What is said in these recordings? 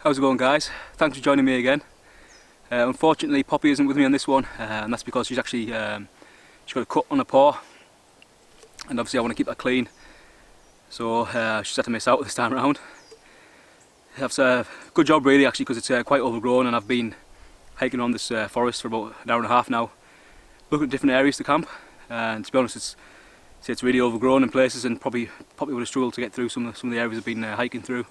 How's it going, guys? Thanks for joining me again. Unfortunately Poppy isn't with me on this one, and that's because she's actually she's got a cut on her paw, and obviously I want to keep that clean, so she's had to miss out this time around. That's a good job really, actually, because it's quite overgrown, and I've been hiking on this forest for about an hour and a half now, looking at different areas to camp, and to be honest it's really overgrown in places, and probably would have struggled to get through some of the areas I've been hiking through.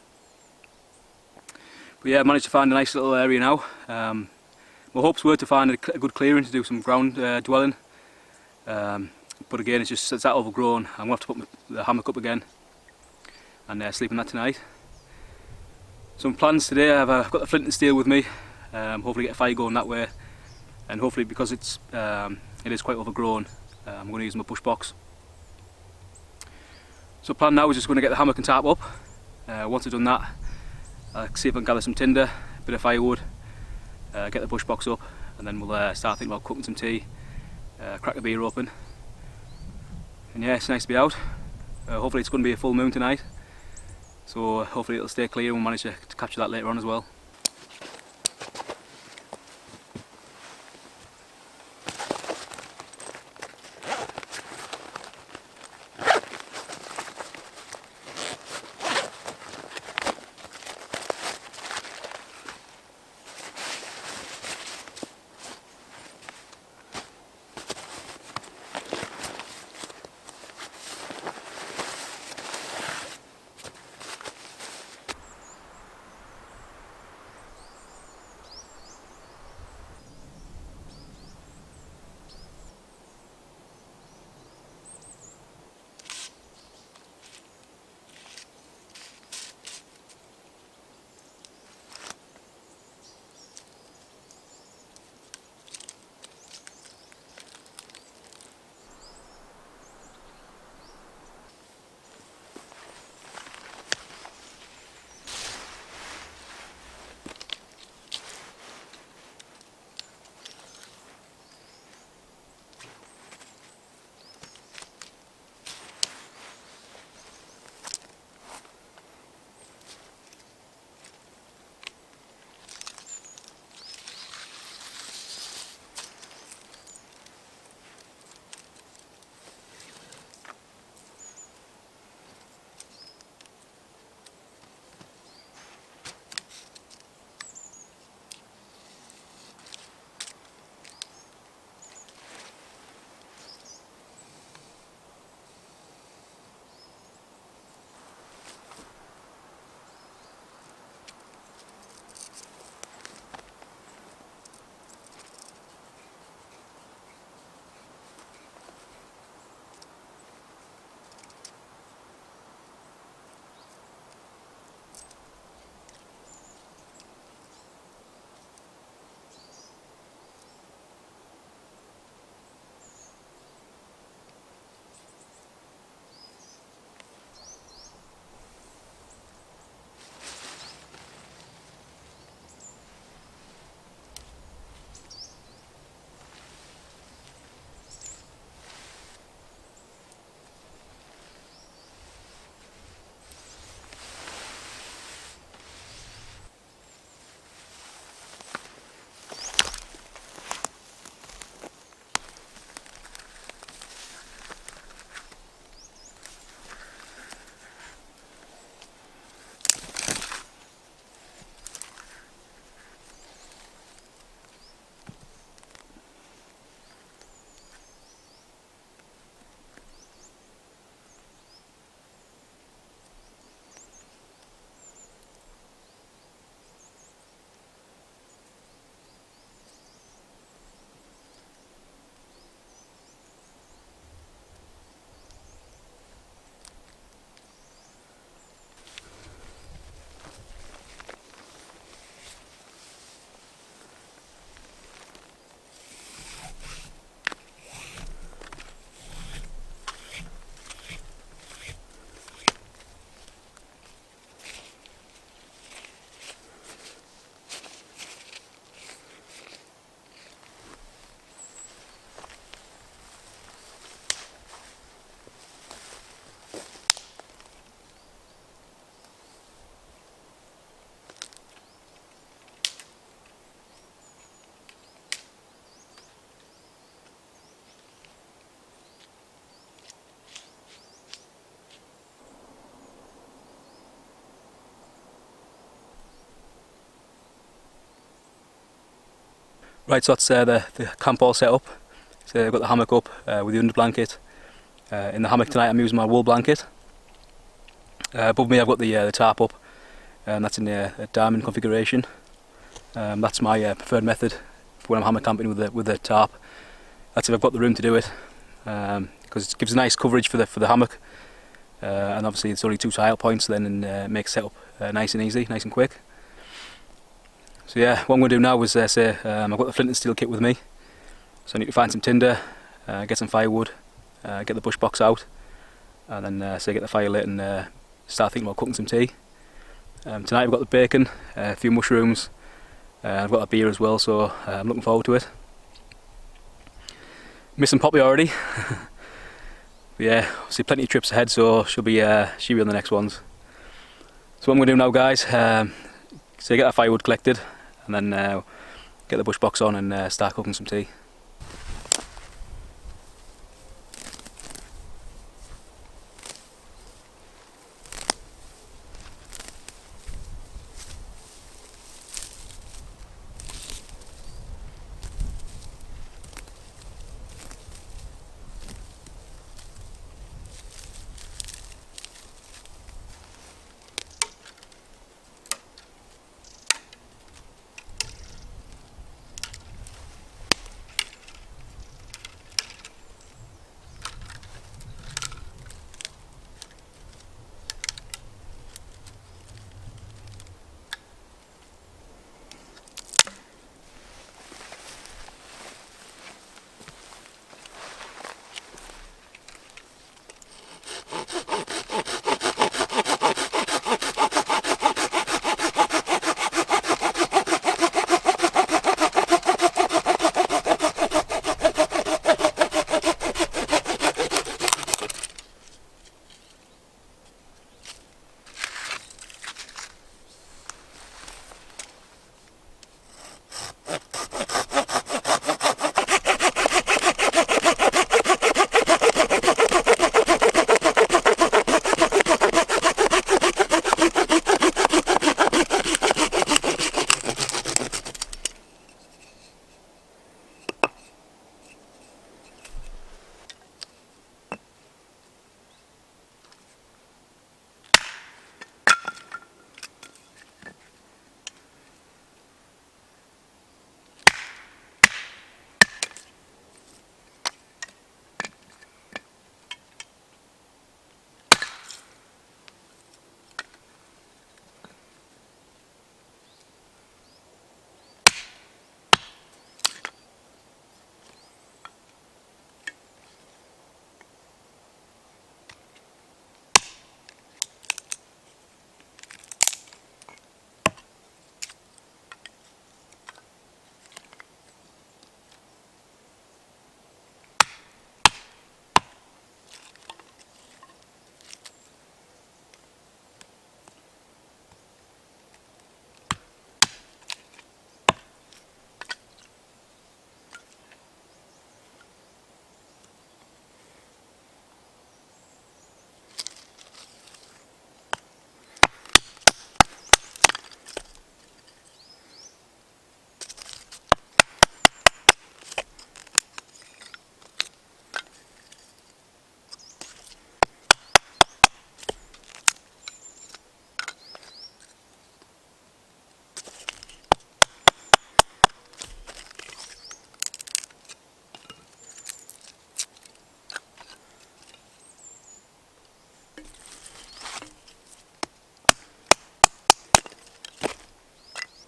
But yeah, I managed to find a nice little area now. My hopes were to find a good clearing to do some ground dwelling, but again it's that overgrown. I'm going to have to put the hammock up again and sleep in that tonight. Some plans today: I've got the Flintandsteel with me, hopefully get a fire going that way, and hopefully, because it is quite overgrown, I'm going to use my Bushbox. So the plan now is just going to get the hammock and tarp up. Once I've done that, I'll see if I can gather some tinder, a bit of firewood, get the Bushbox up, and then we'll start thinking about cooking some tea, crack a beer open. And yeah, it's nice to be out. Hopefully it's going to be a full moon tonight, so hopefully it'll stay clear and we'll manage to capture that later on as well. Right, so that's the camp all set up. So I've got the hammock up with the under blanket. In the hammock tonight I'm using my wool blanket. Above me I've got the tarp up, and that's in a diamond configuration. That's my preferred method for when I'm hammock camping with the tarp. That's if I've got the room to do it, because it gives a nice coverage for the hammock, and obviously it's only 2 tile points then, and it makes setup nice and easy, nice and quick. So yeah, what I'm going to do now is I've got the Flintandsteel kit with me, so I need to find some tinder, get some firewood, get the Bushbox out, and then get the fire lit and start thinking about cooking some tea. Tonight I've got the bacon, a few mushrooms, I've got a beer as well, so I'm looking forward to it. Missing Poppy already, but yeah, obviously plenty of trips ahead, so she'll be on the next ones. So what I'm going to do now, guys, get that firewood collected, and then get the Bushbox on and start cooking some tea.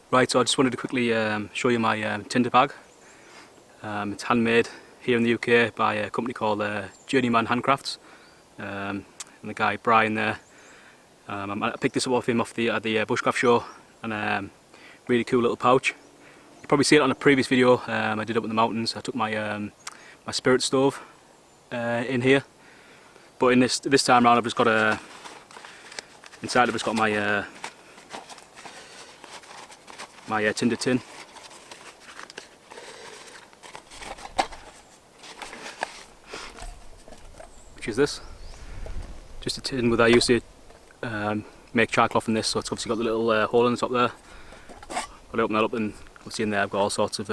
Right, so I just wanted to quickly show you my tinder bag. It's handmade here in the UK by a company called Journeyman Handcrafts, and the guy Brian there. I picked this up off him at the Bushcraft show, and really cool little pouch. You probably see it on a previous video I did up in the mountains. I took my my spirit stove in here, but in this time around I've just got inside I've just got my my tinder tin. Which is this. Just a tin with I used to make charcoal from this, so it's obviously got the little hole in the top there. But I open that up and you'll see in there I've got all sorts of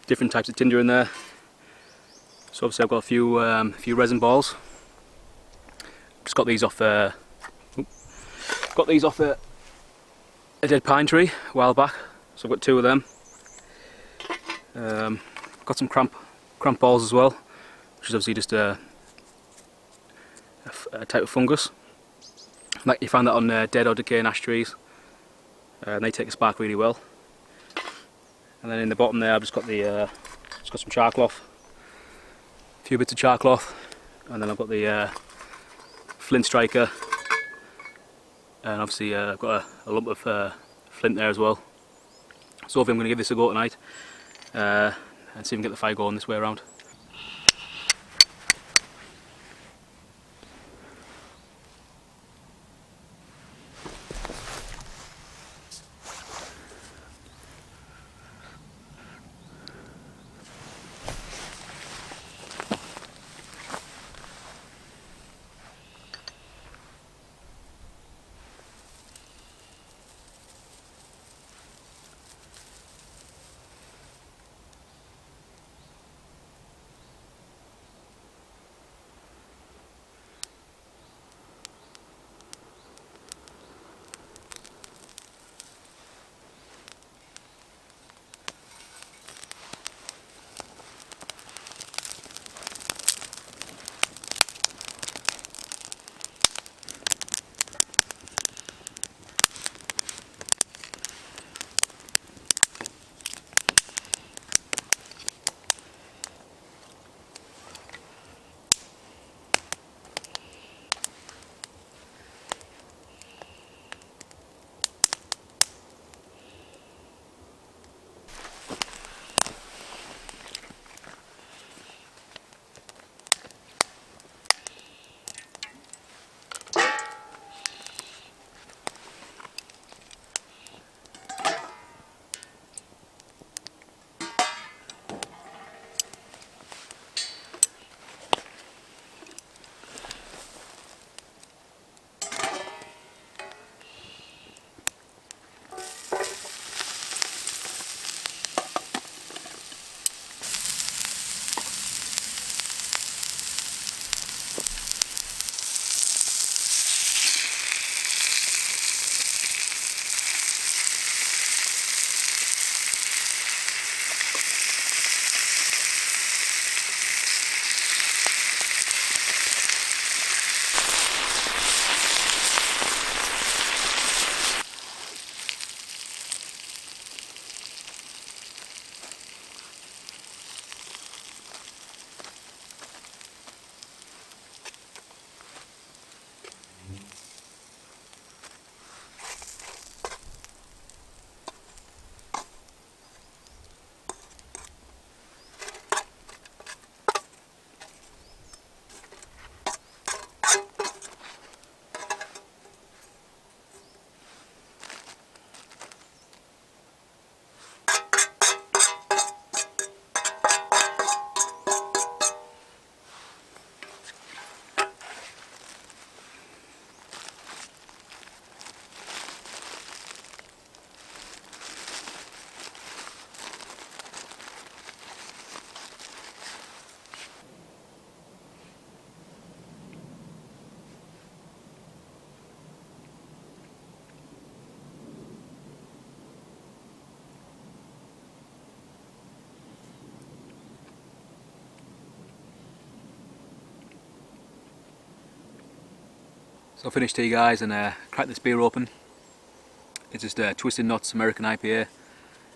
different types of tinder in there. So obviously I've got a few resin balls. Just got these off a dead pine tree a while back. So I've got 2 of them. Got some cramp balls as well, which is obviously just a type of fungus. Like you find that on dead or decaying ash trees, and they take a spark really well. And then in the bottom there, I've just got some char cloth, a few bits of char cloth, and then I've got the flint striker, and obviously I've got a lump of flint there as well. So hopefully I'm going to give this a go tonight, and see if we can get the fire going this way around. So I finished tea, guys, and cracked this beer open. It's just Twisted Knots American IPA.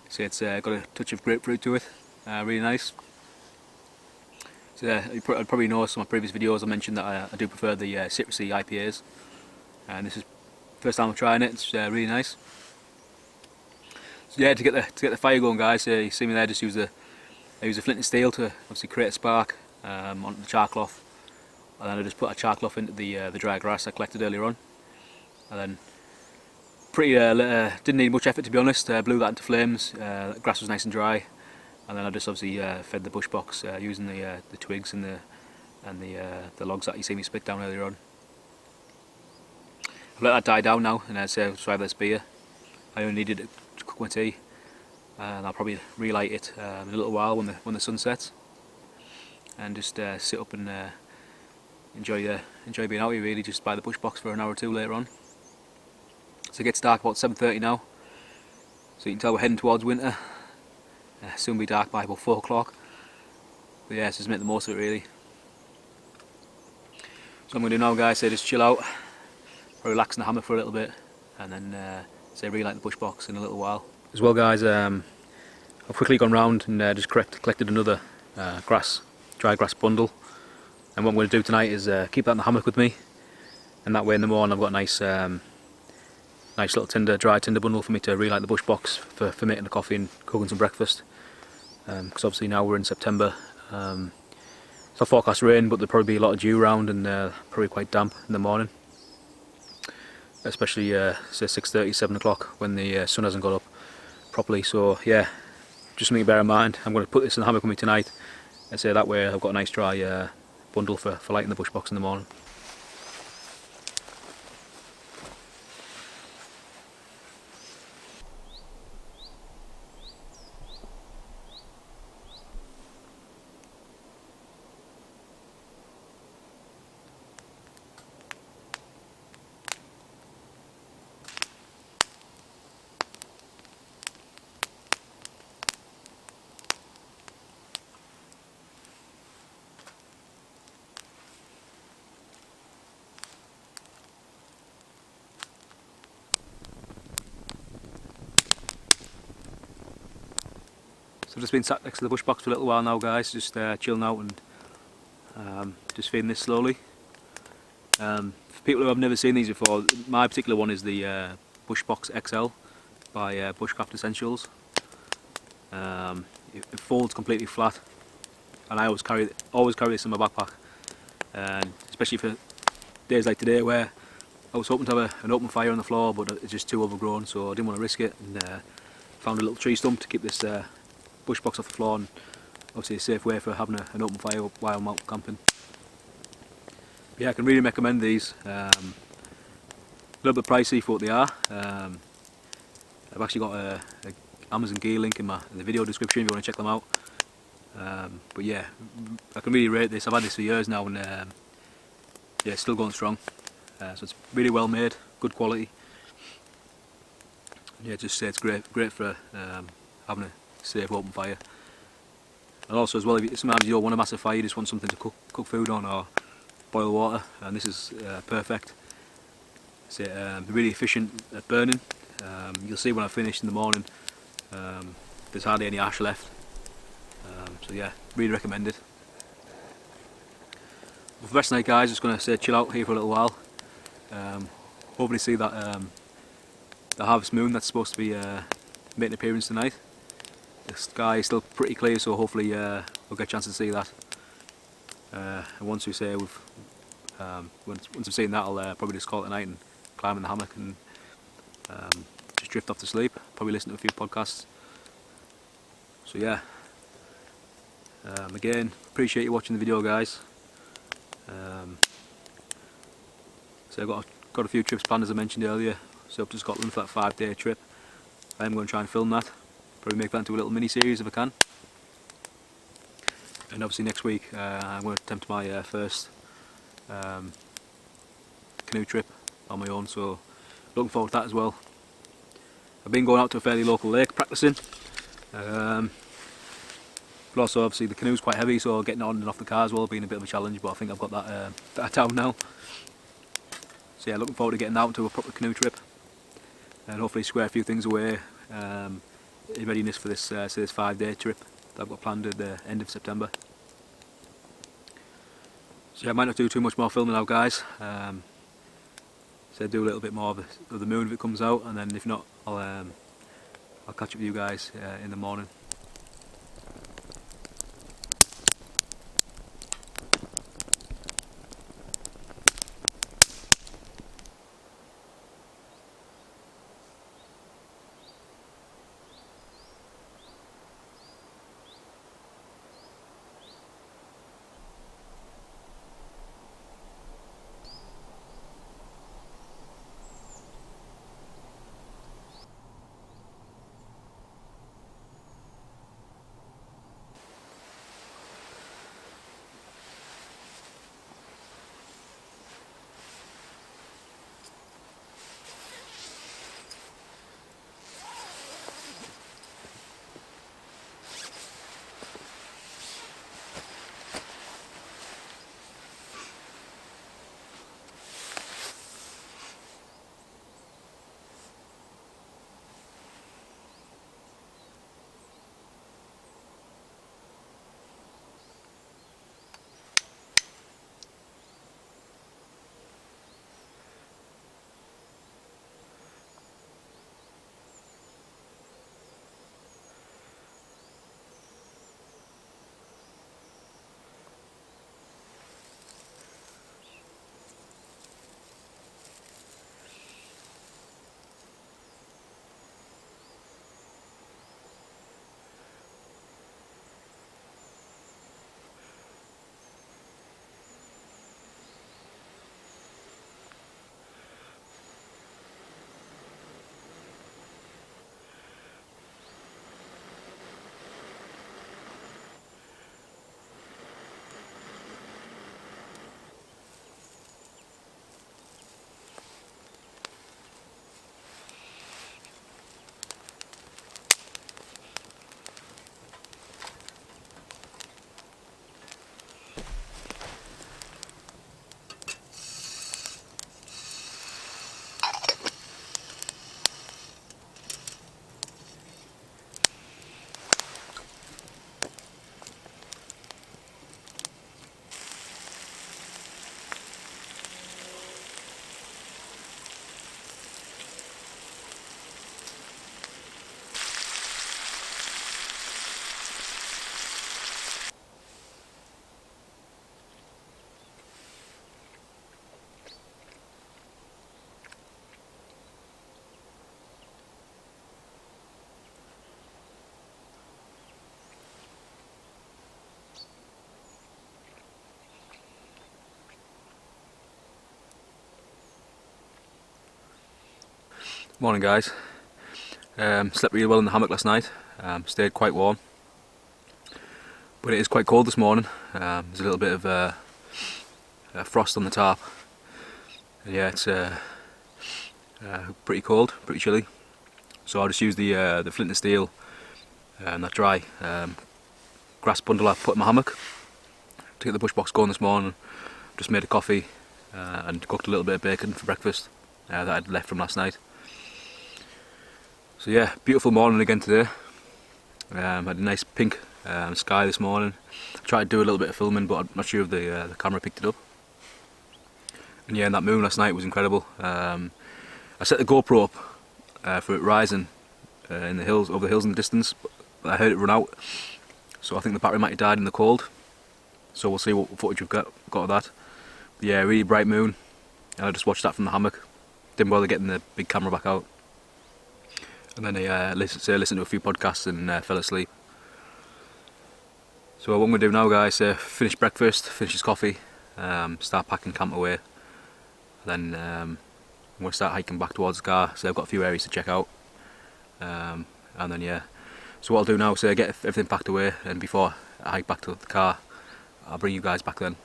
So it's got a touch of grapefruit to it, really nice. So you probably noticed in my previous videos I mentioned that I do prefer the citrusy IPAs, and this is the first time I'm trying it. It's really nice. So yeah, to get the fire going, guys, you see me there. Just use the Flintandsteel to obviously create a spark onto the char cloth. And then I just put a char cloth into the dry grass I collected earlier on, and then didn't need much effort, to be honest. Blew that into flames. The grass was nice and dry, and then I just obviously fed the Bushbox using the twigs and the logs that you see me split down earlier on. I've let that die down now, and so I have this beer. I only needed it to cook my tea, and I'll probably relight it in a little while when the sun sets, and just sit up and enjoy being out here really, just by the Bushbox for an hour or two later on. So it gets dark about 7:30 now, so you can tell we're heading towards winter. Soon be dark by about 4 o'clock. But yeah, just make the most of it really. So I'm going to do now, guys, say just chill out, relax in the hammock for a little bit, and then say relight the Bushbox in a little while. As well, guys, I've quickly gone round and just collected another dry grass bundle. And what I'm going to do tonight is keep that in the hammock with me, and that way in the morning I've got a nice little dry tinder bundle for me to relight the Bushbox for making the coffee and cooking some breakfast. Because obviously now we're in September. It's not forecast rain, but there'll probably be a lot of dew around, and probably quite damp in the morning, especially say 6:30, 7 o'clock when the sun hasn't got up properly. So yeah, just something to bear in mind. I'm going to put this in the hammock with me tonight, and say that way I've got a nice dry bundle for lighting the Bushbox in the morning. So I've just been sat next to the Bushbox for a little while now, guys, just chilling out and just feeding this slowly. For people who have never seen these before, my particular one is the Bushbox XL by Bushcraft Essentials. It folds completely flat, and I always carry this in my backpack, and especially for days like today where I was hoping to have an open fire on the floor, but it's just too overgrown, so I didn't want to risk it, and found a little tree stump to keep this Bushbox off the floor, and obviously a safe way for having an open fire while I'm out camping. But yeah, I can really recommend these. A little bit pricey for what they are. I've actually got a Amazon gear link in the video description if you want to check them out. But yeah, I can really rate this. I've had this for years now, and yeah, it's still going strong. So it's really well made, good quality. Yeah, just say it's great for having a safe open fire. And also as well, sometimes you don't want a massive fire, you just want something to cook food on or boil water, and this is perfect. It's really efficient at burning. You'll see when I finish in the morning, there's hardly any ash left. So yeah, really recommend it. Well, for the rest of the night, guys, just going to say chill out here for a little while. Hopefully see that the harvest moon that's supposed to be making an appearance tonight. The sky is still pretty clear, so hopefully we'll get a chance to see that. And once we've seen that, I'll probably just call it a night and climb in the hammock and just drift off to sleep. Probably listen to a few podcasts. So yeah, again, appreciate you watching the video, guys. So I've got a few trips planned, as I mentioned earlier. So up to Scotland for that 5-day trip. I'm going to try and film that. Probably make that into a little mini series if I can. And obviously next week I'm going to attempt my first canoe trip on my own, so looking forward to that as well. I've been going out to a fairly local lake practicing, but also obviously the canoe's quite heavy, so getting on and off the car as well has been a bit of a challenge, but I think I've got that down now. So yeah, looking forward to getting out to a proper canoe trip and hopefully square a few things away in readiness for this 5-day trip that I've got planned at the end of September. So yeah, I might not do too much more filming now, guys. So do a little bit more of the moon if it comes out, and then if not, I'll catch up with you guys in the morning. Morning guys. Slept really well in the hammock last night. Stayed quite warm, but it is quite cold this morning. There's a little bit of frost on the tarp, and yeah, it's pretty cold, pretty chilly. So I'll just use the Flintandsteel and that dry grass bundle I put in my hammock to get the Bushbox going this morning. Just made a coffee and cooked a little bit of bacon for breakfast that I'd left from last night. So yeah, beautiful morning again today. Had a nice pink sky this morning. I tried to do a little bit of filming, but I'm not sure if the camera picked it up. And yeah, and that moon last night was incredible. I set the GoPro up for it rising in the hills, over the hills in the distance, but I heard it run out. So I think the battery might have died in the cold. So we'll see what footage we've got of that. But yeah, really bright moon. And I just watched that from the hammock. Didn't bother getting the big camera back out. And then I listened to a few podcasts and fell asleep. So what I'm going to do now, guys, finish breakfast, finish this coffee, start packing camp away. Then I'm going to start hiking back towards the car, so I've got a few areas to check out. And then yeah, so what I'll do now is get everything packed away, and before I hike back to the car, I'll bring you guys back then.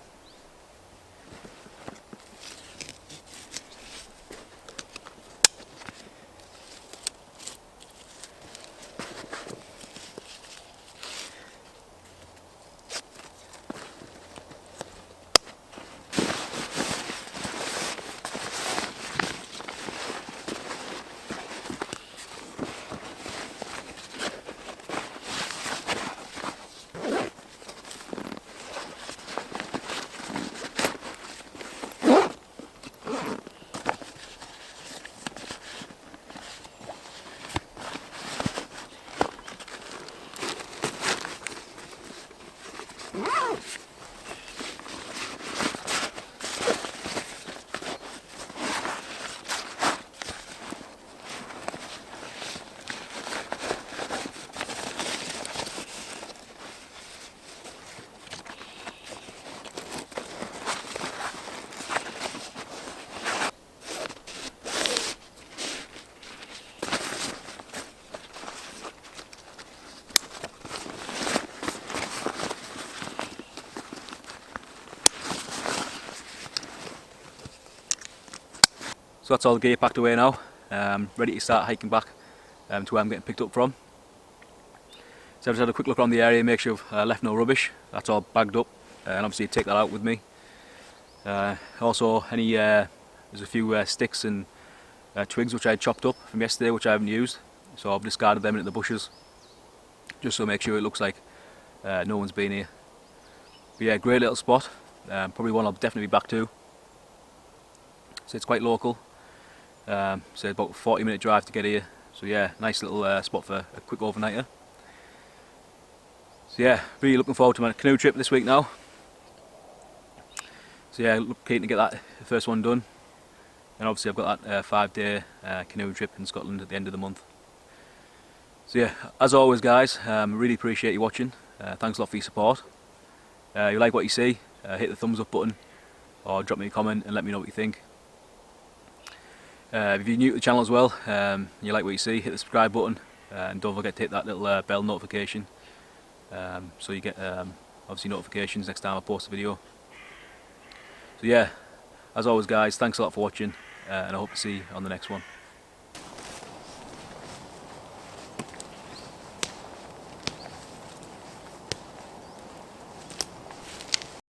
So that's all the gear packed away now, ready to start hiking back to where I'm getting picked up from. So I've just had a quick look around the area, make sure I've left no rubbish. That's all bagged up, and obviously take that out with me. Also, there's a few sticks and twigs which I had chopped up from yesterday, which I haven't used. So I've discarded them into the bushes, just so make sure it looks like no one's been here. But yeah, great little spot. Probably one I'll definitely be back to. So it's quite local. So about a 40-minute drive to get here. So yeah, nice little spot for a quick overnighter. So yeah, really looking forward to my canoe trip this week now. So yeah, keen to get that first one done. And obviously I've got that 5-day canoe trip in Scotland at the end of the month. So yeah, as always guys, really appreciate you watching. Thanks a lot for your support. If you like what you see, hit the thumbs up button or drop me a comment and let me know what you think. If you're new to the channel as well, you like what you see, hit the subscribe button and don't forget to hit that little bell notification so you get obviously notifications next time I post a video. So yeah, as always guys, thanks a lot for watching and I hope to see you on the next one.